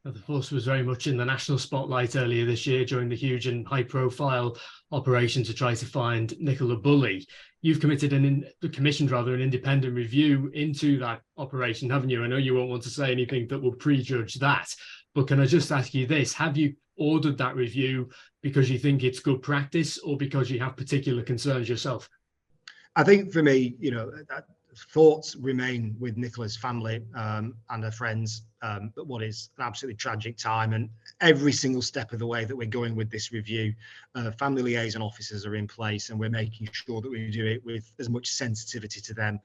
The force was very much in the national spotlight earlier this year during the huge and high-profile operation to try to find Nicola Bulley. You've commissioned an independent review into that operation, haven't you? I know you won't want to say anything that will prejudge that, but can I just ask you this? Have you ordered that review because you think it's good practice or because you have particular concerns yourself? I think for me, thoughts remain with Nicola's family and her friends, but what is an absolutely tragic time. And every single step of the way that we're going with this review, family liaison officers are in place, and we're making sure that we do it with as much sensitivity to them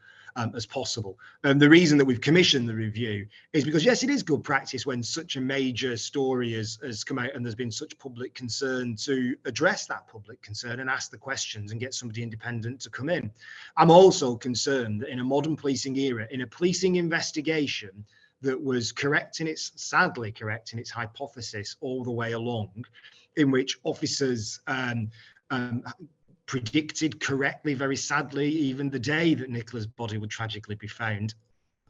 as possible. And the reason that we've commissioned the review is because, yes, it is good practice when such a major story has come out and there's been such public concern to address that public concern and ask the questions and get somebody independent to come in. I'm also concerned that in a modern policing era, in a policing investigation that was sadly correct in its hypothesis all the way along, in which officers predicted correctly, very sadly, even the day that Nicola's body would tragically be found.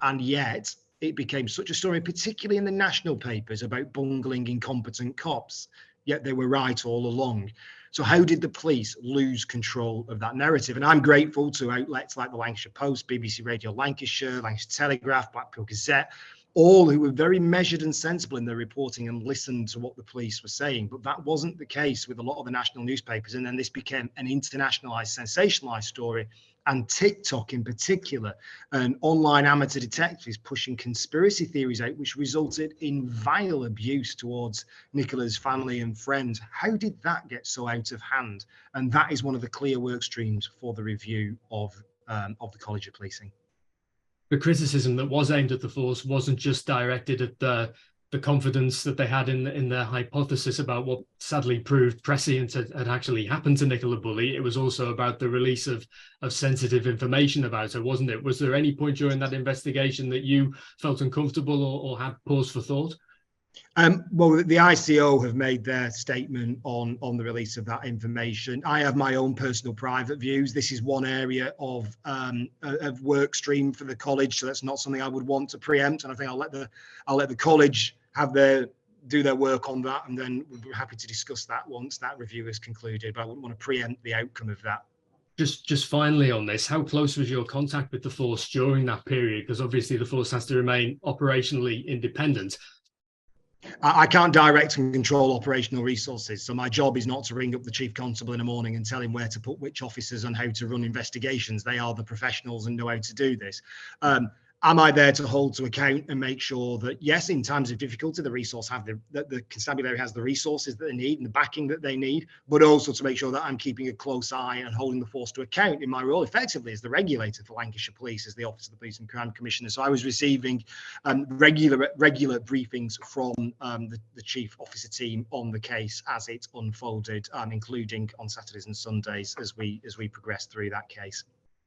And yet it became such a story, particularly in the national papers, about bungling, incompetent cops, yet they were right all along. So how did the police lose control of that narrative? And I'm grateful to outlets like the Lancashire Post, BBC Radio Lancashire, Lancashire Telegraph, Blackpool Gazette, all who were very measured and sensible in their reporting and listened to what the police were saying. But that wasn't the case with a lot of the national newspapers. And then this became an internationalized, sensationalized story. And TikTok in particular, and online amateur detectives pushing conspiracy theories out, which resulted in vile abuse towards Nicola's family and friends. How did that get so out of hand? And that is one of the clear work streams for the review of the College of Policing. The criticism that was aimed at the force wasn't just directed at the confidence that they had in their hypothesis about what sadly proved prescient had actually happened to Nicola Bulley. It was also about the release of sensitive information about her, wasn't it? Was there any point during that investigation that you felt uncomfortable or had pause for thought? Well, the ICO have made their statement on the release of that information. I have my own personal private views. This is one area of work stream for the college, so that's not something I would want to preempt. And I think I'll let the college do their work on that, and then we'll be happy to discuss that once that review is concluded. But I wouldn't want to preempt the outcome of that. Just finally on this, how close was your contact with the force during that period? Because obviously the force has to remain operationally independent. I can't direct and control operational resources. So my job is not to ring up the chief constable in the morning and tell him where to put which officers and how to run investigations. They are the professionals and know how to do this. Am I there to hold to account and make sure that, yes, in times of difficulty, the constabulary has the resources that they need and the backing that they need, but also to make sure that I'm keeping a close eye and holding the force to account in my role effectively as the regulator for Lancashire Police, as the Office of the Police and Crime Commissioner. So I was receiving regular briefings from the chief officer team on the case as it unfolded, including on Saturdays and Sundays as we progressed through that case.